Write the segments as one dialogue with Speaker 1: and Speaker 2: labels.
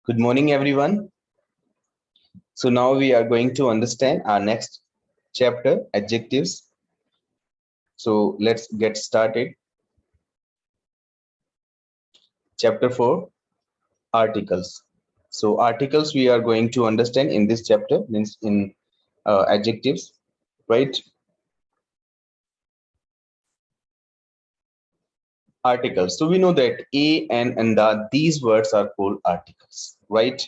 Speaker 1: Good morning, everyone. So now we are going to understand our next chapter, adjectives. So let's get started. Chapter 4, articles. So articles we are going to understand in this chapter means in adjectives, right? Articles. So we know that a, and the, these words are called articles, right?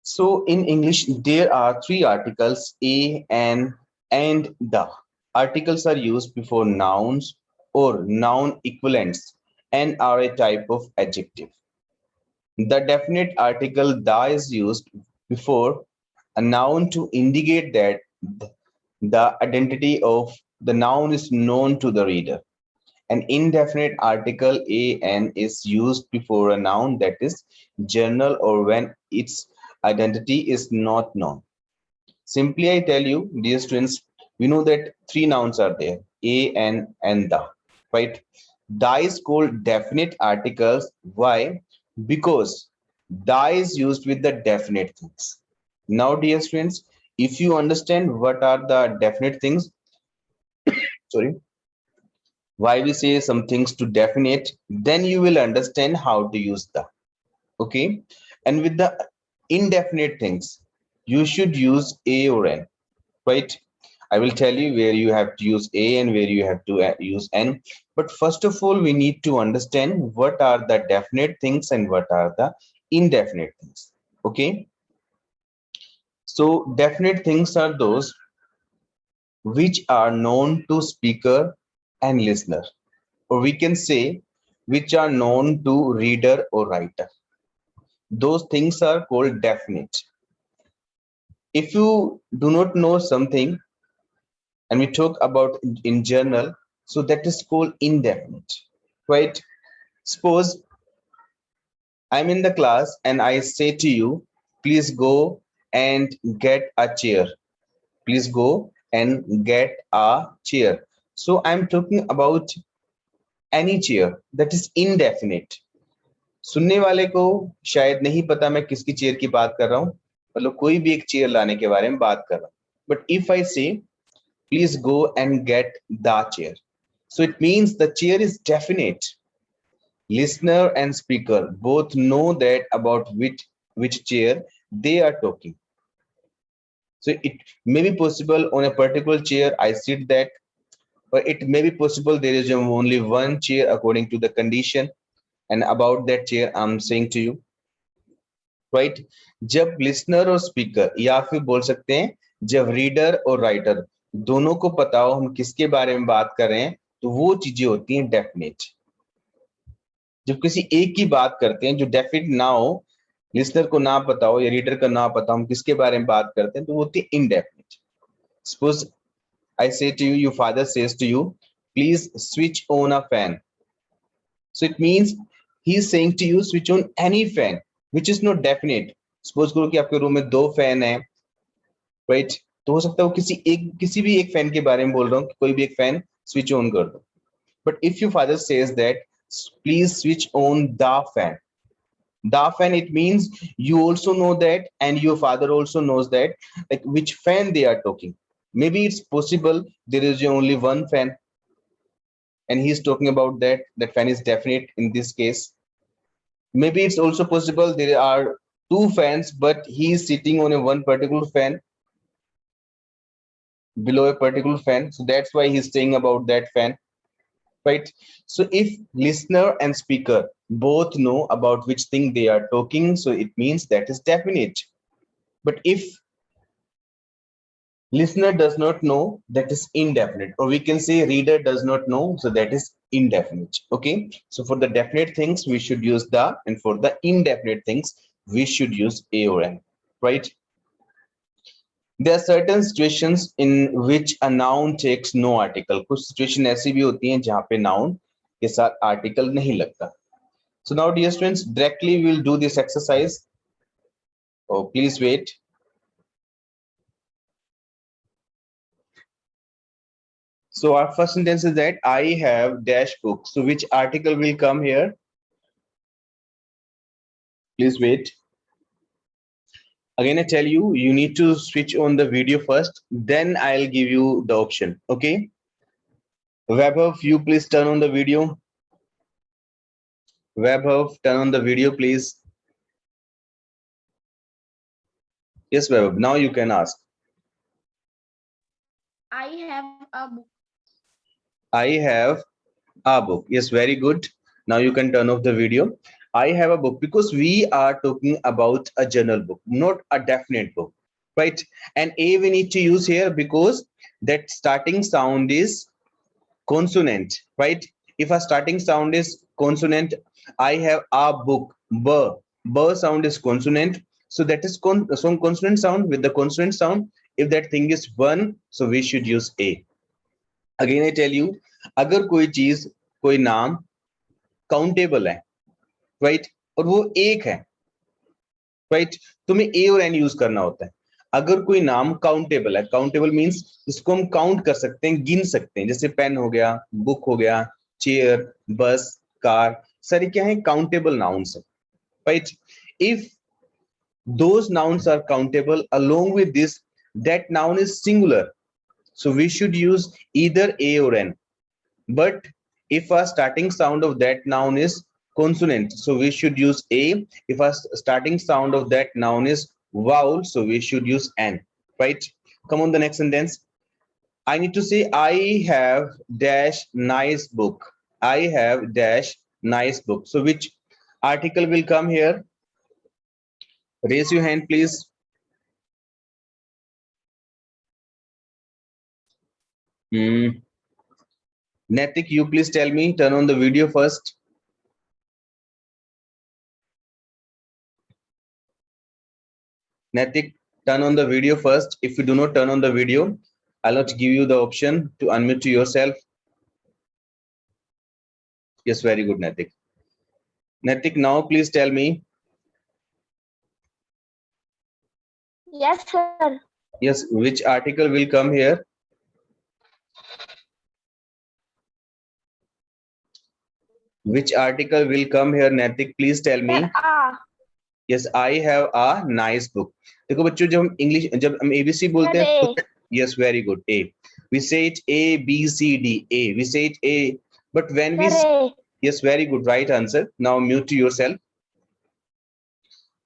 Speaker 1: So in English, there are three articles, a, an, and the. Articles are used before nouns or noun equivalents and are a type of adjective. The definite article the is used before a noun to indicate that the identity of the noun is known to the reader. An indefinite article an is used before a noun that is general or when its identity is not known. Simply, I tell you, dear students, we know that three nouns are there, a, an, and the, right? The is called definite articles. Why? Because the is used with the definite things. Now, dear students, if you understand what are the definite things, sorry, why we say some things to definite, then you will understand how to use the. Okay, and with the indefinite things, you should use a or n, right? I will tell you where you have to use a and where you have to use n. But first of all, we need to understand what are the definite things and what are the indefinite things. Okay, so definite things are those which are known to speaker and listener, or we can say which are known to reader or writer. Those things are called definite. If you do not know something and we talk about in general, so that is called indefinite, right? Suppose I'm in the class and I say to you, please go and get a chair. Please go and get a chair. So I'm talking about any chair, that is indefinite. सुनने वाले को शायद नहीं पता मैं किसकी chair की बात कर रहा हूँ, मतलब कोई भी एक चेयर लाने के बारे में बात कर रहा हूँ. But if I say please go and get the chair, so it means the chair is definite. Listener and speaker both know that about which chair they are talking. So it may be possible on a particular chair I sit that, but it may be possible there is only one chair according to the condition, and about that chair I'm saying to you, right? जब listener और speaker या फिर बोल सकते हैं जब reader और writer दोनों को पता हो हम किसके बारे में बात कर रहे हैं, तो वो चीजें होती हैं definite. जब किसी एक की बात करते हैं जो डेफिनेट ना हो, लिसनर को ना पता हो या रीडर का ना पता हो हम किसके बारे में बात करते हैं, तो वो होती है indefinite. Suppose I say to you, your father says to you, please switch on a fan. So it means he is saying to you switch on any fan which is not definite. Suppose करो कि आपके room में दो fan है, right? तो हो सकता है वो किसी भी एक फैन के बारे में बोल रहा हूँ कि कोई भी एक फैन स्विच ऑन कर दो. But if your father says that please switch on the fan, the fan, it means you also know that and your father also knows that like which fan they are talking. Maybe it's possible there is only one fan and he's talking about that fan is definite in this case. Maybe it's also possible there are two fans but he is sitting on a one particular fan below a particular fan, so that's why he's saying about that fan, right? So if listener and speaker both know about which thing they are talking, so it means that is definite. But if listener does not know, that is indefinite, or we can say reader does not know, so that is indefinite. Okay, so for the definite things we should use the, and for the indefinite things we should use a or an, right? There are certain situations in which a noun takes no article. कुछ situation ऐसी भी होती हैं जहाँ पे noun के साथ article नहीं लगता. So now dear students, directly we will do this exercise. Oh, please wait. So our first sentence is that I have dash book. So which article will come here? Please wait. Again, I tell you, you need to switch on the video first, then I'll give you the option. Okay. Webhub, you please turn on the video. Webhub, turn on the video, please. Yes, Webhub, now you can ask.
Speaker 2: I have a book.
Speaker 1: I have a book. Yes, very good. Now you can turn off the video. I have a book, because we are talking about a general book, not a definite book, right? And A we need to use here because that starting sound is consonant, right? If a starting sound is consonant, I have a book. B, B sound is consonant, so that is some consonant sound. With the consonant sound, if that thing is one, so we should use A. Again I tell you, अगर कोई चीज कोई नाम countable है, right, और वो एक है, राइट, तुम्हें ए और एन यूज करना होता है. अगर कोई नाम काउंटेबल है, काउंटेबल मींस इसको हम काउंट कर सकते हैं, गिन सकते हैं, जैसे पेन हो गया, बुक हो गया, चेयर, बस, कार, सारी क्या है, काउंटेबल नाउन्स है, right. If those nouns are countable, along with this, that noun is singular, so we should use either A or N. But if our starting sound of that noun is consonant, so we should use A. If our starting sound of that noun is vowel, so we should use N, right? Come on, the next sentence. I need to say I have dash nice book. I have dash nice book. So which article will come here? Raise your hand, please. Natik, you please tell me. Turn on the video first. Natik, turn on the video first. If you do not turn on the video, I'll not give you the option to unmute to yourself. Yes, very good, Natik. Natik, now please tell me.
Speaker 2: Yes, sir.
Speaker 1: Yes, which article will come here? Which article will come here, Natik? Please tell me. Yes, I have a nice book. देखो बच्चों, जब हम English, जब हम ABC बोलते हैं, yes, very good, A. We say it A, B, C, D, A. We say it A. But when we say, yes, very good, right answer. Now mute to yourself.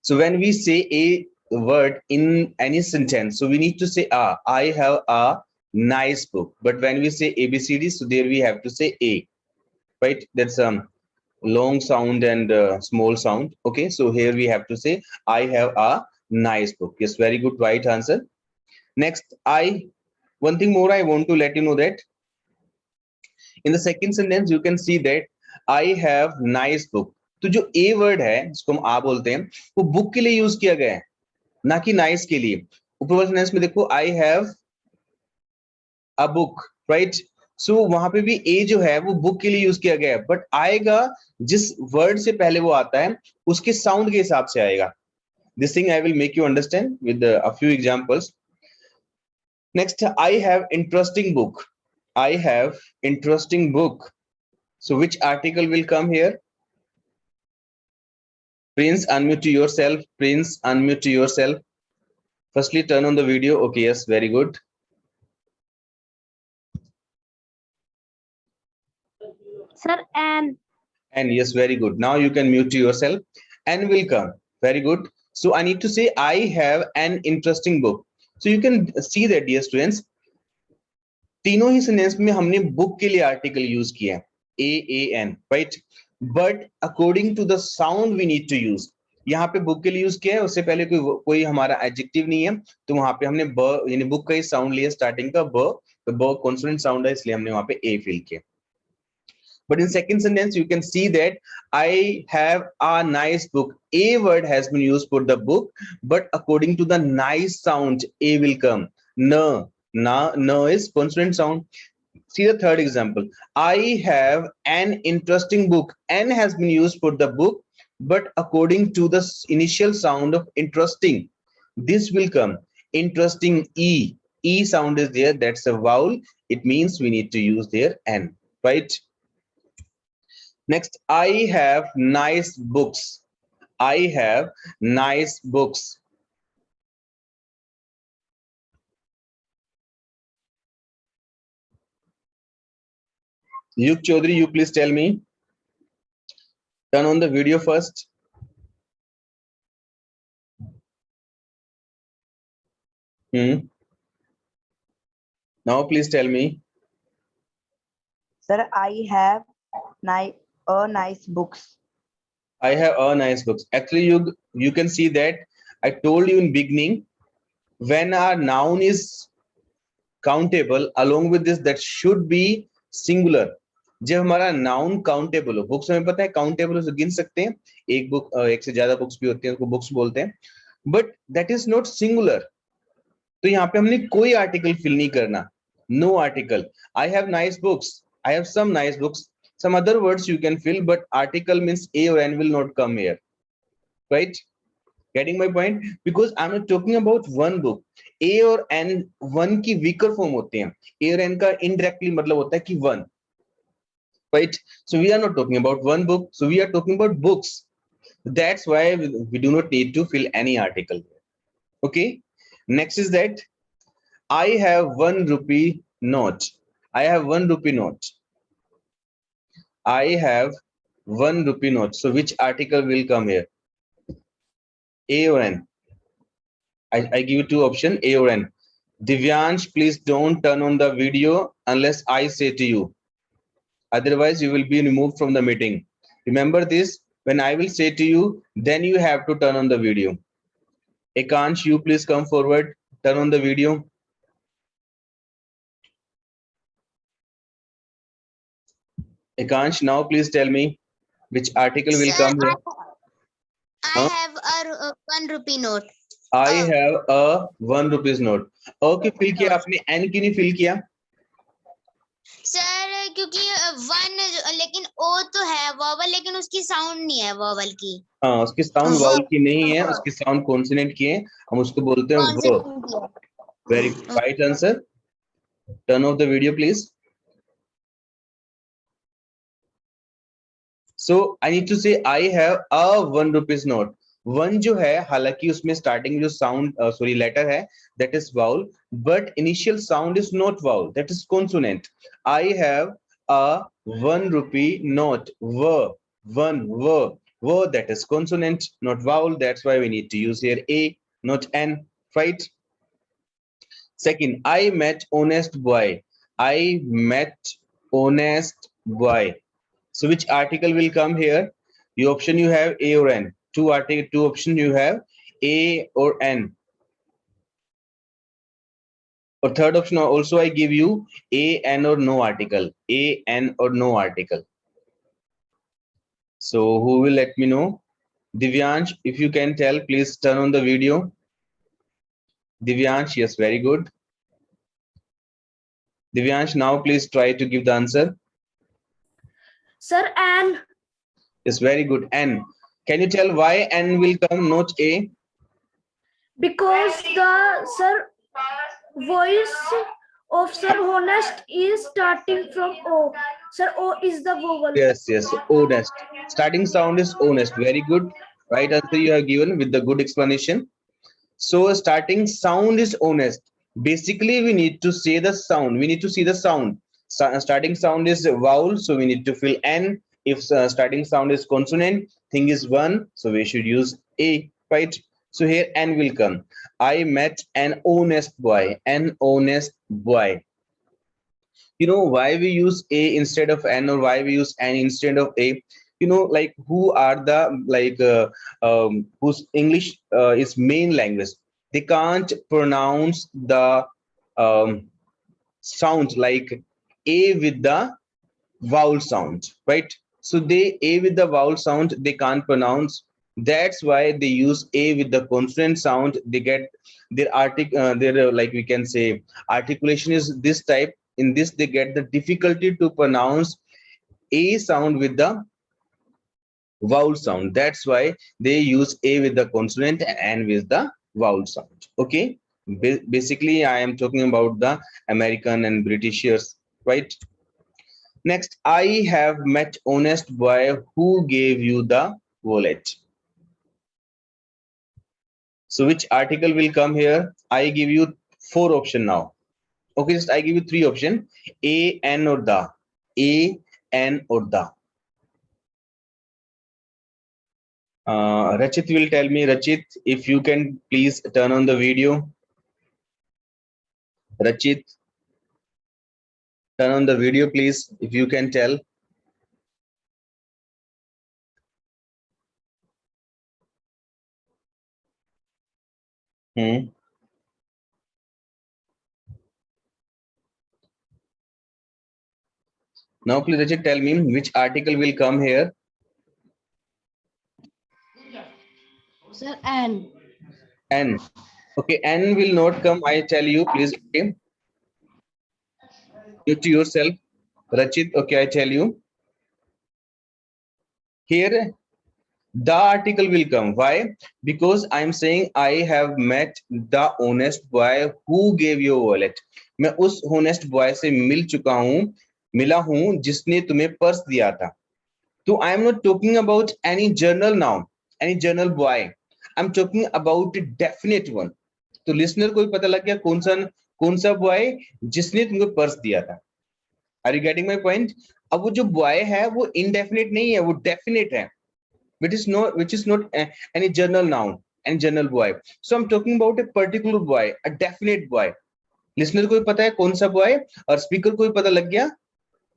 Speaker 1: So when we say a word in any sentence, so we need to say I have a nice book. But when we say ABCD, so there we have to say A, right? That's long sound and small sound. Okay, so here we have to say I have a nice book. Yes, very good, right answer. Next, one thing more I want to let you know that in the second sentence you can see that I have nice book. तो जो A word है जिसको हम आ बोलते हैं, वो book के लिए यूज किया गया है, ना कि नाइस के लिए. ऊपर वाले सेंटेंस में देखो I have a book, right? सो वहां पे भी A जो है वो बुक के लिए यूज किया गया है, बट आएगा जिस वर्ड से पहले वो आता है उसके साउंड के हिसाब से आएगा. This thing I will make you understand with a few examples. Next, I have interesting book. I have interesting book. So which article will come here? Prince, unmute to yourself. Prince, unmute to yourself. Firstly, turn on the video. Okay, yes, very good.
Speaker 2: Sir, and
Speaker 1: yes, very good. Now you can mute to yourself. And will come. Very good. So I need to say I have an interesting book. So you can see that, dear students, तीनों ही sentence में हमने book के लिए article use किया है, AAN, right? But according to the sound we need to use. यहाँ पे book के लिए यूज किया है, उससे पहले कोई हमारा एडजेक्टिव नहीं है, तो वहां पे हमने ब यानी बुक का ही साउंड लिया स्टार्टिंग का ब, तो ब कॉन्सोनेंट साउंड है, इसलिए हमने वहां पे ए फिल किया. But in second sentence, you can see that I have a nice book. A word has been used for the book, but according to the nice sound, A will come. Na is consonant sound. See the third example. I have an interesting book. N has been used for the book, but according to the initial sound of interesting, this will come. Interesting, E. E sound is there. That's a vowel. It means we need to use there N, right? Next, I have nice books. I have nice books. Yug Chaudhary, you please tell me. Turn on the video first. Now please tell me.
Speaker 3: Sir, I have nice books.
Speaker 1: I have a nice books. Actually, you can see that I told you in beginning, when our noun is countable, along with this that should be singular. जब हमारा noun countable हो, books हमें पता है countable हो, गिन सकते हैं, एक बुक एक से ज्यादा बुक्स भी होती हैं, उसको बुक्स बोलते हैं, but that is not singular. तो यहाँ पे हमने कोई आर्टिकल फिल नहीं करना, no article. I have nice books, I have some nice books, some other words you can fill, but article means a or n will not come here, right? Getting my point? Because I'm not talking about one book. a और n one की weaker form होते हैं, a और n का indirectly मतलब होता है कि one, right? So we are not talking about one book, so we are talking about books. That's why we do not need to fill any article. Okay, next is that I have 1 rupee note. I have 1 rupee note. I have 1 rupee note. So which article will come here? A or N? I give you two options, A or N. Divyansh, please don't turn on the video unless I say to you. Otherwise, you will be removed from the meeting. Remember this, when I will say to you, then you have to turn on the video. Ekansh, you please come forward, turn on the video. Ekansh, now please tell me which article will come here.
Speaker 2: I have a 1 rupee note.
Speaker 1: I have a 1 rupees note. Okay, fill किया आपने, N क्यों नहीं fill किया?
Speaker 2: Sir क्योंकि 1 लेकिन ओ तो है vowel, लेकिन उसकी साउंड नहीं है वॉवल की.
Speaker 1: हाँ, उसकी साउंड वाउल की नहीं है, उसकी साउंड कॉन्सोनेंट की है, हम उसको बोलते हैं व. Very right answer. Turn off the video please. So I need to say I have a 1 rupees note. 1 जो है, हालांकि उसमें स्टार्टिंग जो साउंड सॉरी लेटर है that is vowel, but initial sound is not vowel, that is consonant. I have a 1 rupee note. V, that is consonant, not vowel. That's why we need to use here a, not n, right? Second, I met honest boy. I met honest boy. So which article will come here? The option you have A or N. Two options you have, A or N. Or third option also I give you A, N or no article. A, N or no article. So who will let me know? Divyansh, if you can tell, please turn on the video. Divyansh, yes, very good. Divyansh, now please try to give the answer.
Speaker 2: Sir, N.
Speaker 1: Yes, very good. N. Can you tell why N will come, not A?
Speaker 2: Because the voice of Sir Honest is starting from O. Sir, O is the vowel.
Speaker 1: Yes, honest. Starting sound is honest. Very good. Right answer you have given with the good explanation. So starting sound is honest. Basically, we need to say the sound. We need to see the sound. Starting sound is vowel, so we need to fill N. If starting sound is consonant, thing is 1, so we should use A, right? So here N will come. I met an honest boy. An honest boy. You know why we use A instead of N, or why we use N instead of A? You know, like who are the whose English is main language, they can't pronounce the sound like A with the vowel sound, right? So they A with the vowel sound they can't pronounce. That's why they use A with the consonant sound. They get their their like we can say articulation is this type. In this they get the difficulty to pronounce A sound with the vowel sound. That's why they use A with the consonant and with the vowel sound. Okay. Basically, I am talking about the American and Britishers, right? Next, I have met honest boy who gave you the wallet. So which article will come here? I give you 4 option now. Okay, just I give you 3 option: a, an or the. A, an or the. Rachit will tell me. Rachit, if you can please turn on the video. Rachit, turn on the video please, if you can tell. Now please Rachit, tell me which article will come here.
Speaker 2: Sir, and.
Speaker 1: N. Okay, N will not come. I tell you, please. Okay, you to yourself, Rachit. Okay, I tell you. Here, the article will come. Why? Because I'm saying I have met the honest boy who gave your wallet. मैं उस honest boy से मिला हूँ जिसने तुम्हें purse दिया था. So I am not talking about any general noun, any general boy. I'm talking about a definite one. तो listener को भी पता लग गया कौन सा boy जिसने तुमको पर्स दिया था. Are you getting my point? अब वो जो boy है वो indefinite नहीं है, वो definite है. Which is not any general noun and general boy. So I'm talking about a particular boy, a definite boy. Listener को भी पता है कौन सा boy और speaker को भी पता लग गया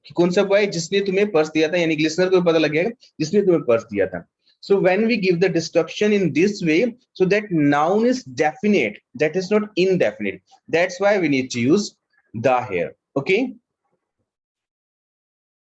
Speaker 1: कि कौन सा boy जिसने तुम्हें पर्स दिया था, यानी listener को भी पता लग गया जिसने तुम्हें पर्स दिया था. So when we give the destruction in this way, so that noun is definite, that is not indefinite. That's why we need to use the here. Okay.